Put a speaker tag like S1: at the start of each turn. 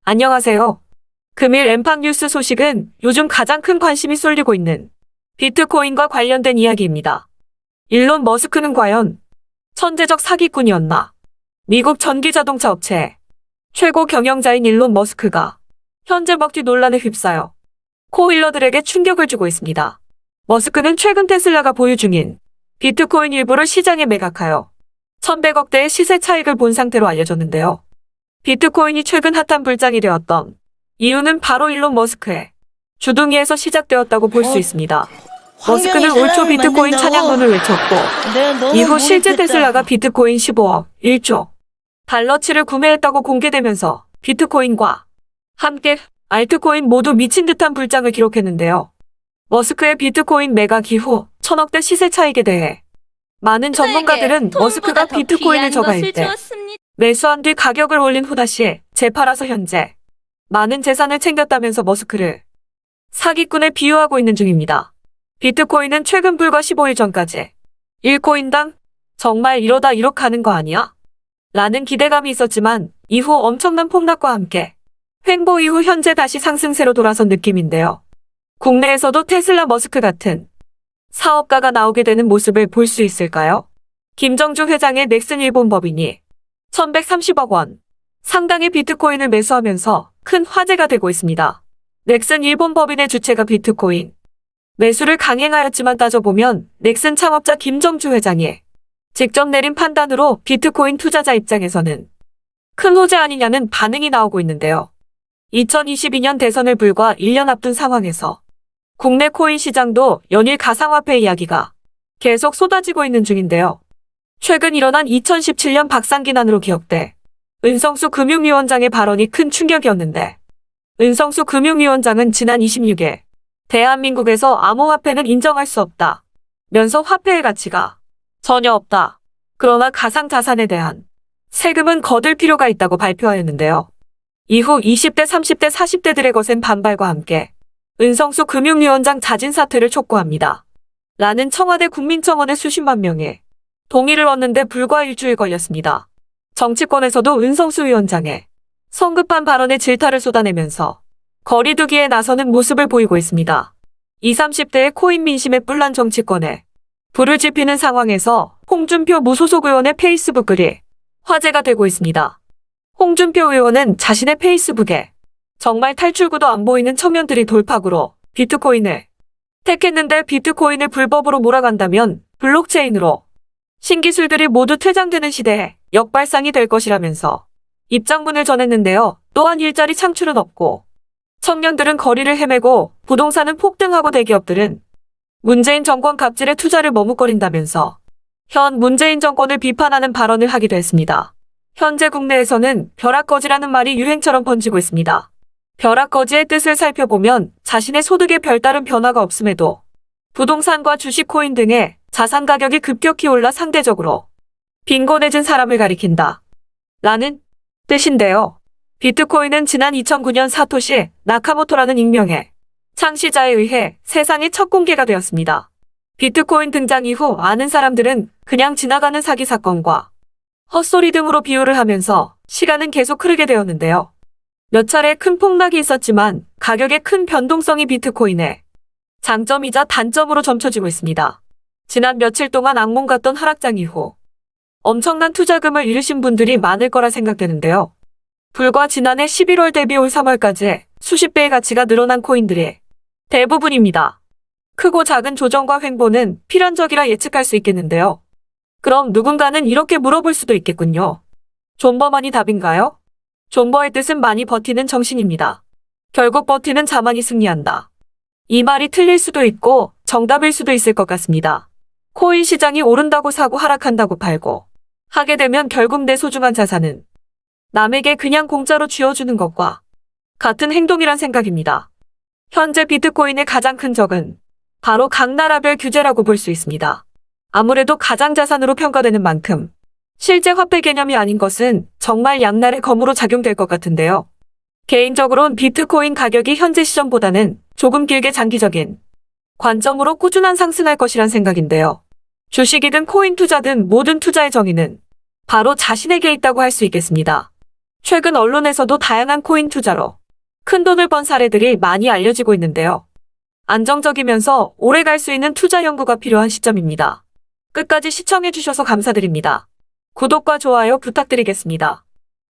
S1: 안녕하세요. 금일 엠팍 뉴스 소식은 요즘 가장 큰 관심이 쏠리고 있는 비트코인과 관련된 이야기입니다. 일론 머스크는 과연 천재적 사기꾼이었나? 미국 전기자동차 업체 최고 경영자인 일론 머스크가 현재 먹튀 논란에 휩싸여 코일러들에게 충격을 주고 있습니다. 머스크는 최근 테슬라가 보유 중인 비트코인 일부를 시장에 매각하여 1100억대의 시세 차익을 본 상태로 알려졌는데요. 비트코인이 최근 핫한 불장이 되었던 이유는 바로 일론 머스크의 주둥이에서 시작되었다고 볼 수 있습니다. 머스크는 올 초 비트코인 찬양론을 외쳤고 이후 실제 테슬라가 비트코인 15억 1조 달러치를 구매했다고 공개되면서 비트코인과 함께 알트코인 모두 미친 듯한 불장을 기록했는데요. 머스크의 비트코인 매각 이후 1000억대 시세 차익에 대해 많은 전문가들은 머스크가 비트코인을 저가일 때 매수한 뒤 가격을 올린 후 다시 재팔아서 현재 많은 재산을 챙겼다면서 머스크를 사기꾼에 비유하고 있는 중입니다. 비트코인은 최근 불과 15일 전까지 1코인당 정말 이러다 1억 가는 거 아니야? 라는 기대감이 있었지만 이후 엄청난 폭락과 함께 횡보 이후 현재 다시 상승세로 돌아선 느낌인데요. 국내에서도 테슬라 머스크 같은 사업가가 나오게 되는 모습을 볼 수 있을까요? 김정주 회장의 넥슨 일본 법인이 1130억 원 상당의 비트코인을 매수하면서 큰 화제가 되고 있습니다. 넥슨 일본 법인의 주체가 비트코인 매수를 강행하였지만 따져보면 넥슨 창업자 김정주 회장이 직접 내린 판단으로 비트코인 투자자 입장에서는 큰 호재 아니냐는 반응이 나오고 있는데요. 2022년 대선을 불과 1년 앞둔 상황에서 국내 코인 시장도 연일 가상화폐 이야기가 계속 쏟아지고 있는 중인데요. 최근 일어난 2017년 박상기난으로 기억돼 은성수 금융위원장의 발언이 큰 충격이었는데 은성수 금융위원장은 지난 26일 대한민국에서 암호화폐는 인정할 수 없다 면서 화폐의 가치가 전혀 없다. 그러나 가상자산에 대한 세금은 거둘 필요가 있다고 발표하였는데요. 이후 20대, 30대, 40대들의 거센 반발과 함께 은성수 금융위원장 자진 사퇴를 촉구합니다. 라는 청와대 국민청원의 수십만 명의 동의를 얻는데 불과 일주일 걸렸습니다. 정치권에서도 은성수 위원장의 성급한 발언에 질타를 쏟아내면서 거리두기에 나서는 모습을 보이고 있습니다. 20, 30대의 코인 민심에 뿔난 정치권에 불을 지피는 상황에서 홍준표 무소속 의원의 페이스북 글이 화제가 되고 있습니다. 홍준표 의원은 자신의 페이스북에 정말 탈출구도 안 보이는 청년들이 돌파구로 비트코인을 택했는데 비트코인을 불법으로 몰아간다면 블록체인으로 신기술들이 모두 퇴장되는 시대에 역발상이 될 것이라면서 입장문을 전했는데요. 또한 일자리 창출은 없고 청년들은 거리를 헤매고 부동산은 폭등하고 대기업들은 문재인 정권 갑질에 투자를 머뭇거린다면서 현 문재인 정권을 비판하는 발언을 하기도 했습니다. 현재 국내에서는 벼락거지라는 말이 유행처럼 번지고 있습니다. 벼락거지의 뜻을 살펴보면 자신의 소득에 별다른 변화가 없음에도 부동산과 주식 코인 등의 자산 가격이 급격히 올라 상대적으로 빈곤해진 사람을 가리킨다. 라는 뜻인데요. 비트코인은 지난 2009년 사토시 나카모토라는 익명의 창시자에 의해 세상에 첫 공개가 되었습니다. 비트코인 등장 이후 많은 사람들은 그냥 지나가는 사기 사건과 헛소리 등으로 비유를 하면서 시간은 계속 흐르게 되었는데요. 몇 차례 큰 폭락이 있었지만 가격의 큰 변동성이 비트코인의 장점이자 단점으로 점쳐지고 있습니다. 지난 며칠 동안 악몽 같던 하락장 이후 엄청난 투자금을 잃으신 분들이 많을 거라 생각되는데요. 불과 지난해 11월 대비 올 3월까지 수십 배의 가치가 늘어난 코인들이 대부분입니다. 크고 작은 조정과 횡보는 필연적이라 예측할 수 있겠는데요. 그럼 누군가는 이렇게 물어볼 수도 있겠군요. 존버만이 답인가요? 존버의 뜻은 많이 버티는 정신입니다. 결국 버티는 자만이 승리한다. 이 말이 틀릴 수도 있고 정답일 수도 있을 것 같습니다. 코인 시장이 오른다고 사고 하락한다고 팔고 하게 되면 결국 내 소중한 자산은 남에게 그냥 공짜로 쥐어주는 것과 같은 행동이란 생각입니다. 현재 비트코인의 가장 큰 적은 바로 각 나라별 규제라고 볼 수 있습니다. 아무래도 가장자산으로 평가되는 만큼 실제 화폐 개념이 아닌 것은 정말 양날의 검으로 작용될 것 같은데요. 개인적으론 비트코인 가격이 현재 시점보다는 조금 길게 장기적인 관점으로 꾸준한 상승할 것이란 생각인데요. 주식이든 코인 투자든 모든 투자의 정의는 바로 자신에게 있다고 할 수 있겠습니다. 최근 언론에서도 다양한 코인 투자로 큰 돈을 번 사례들이 많이 알려지고 있는데요. 안정적이면서 오래 갈 수 있는 투자 연구가 필요한 시점입니다. 끝까지 시청해주셔서 감사드립니다. 구독과 좋아요 부탁드리겠습니다.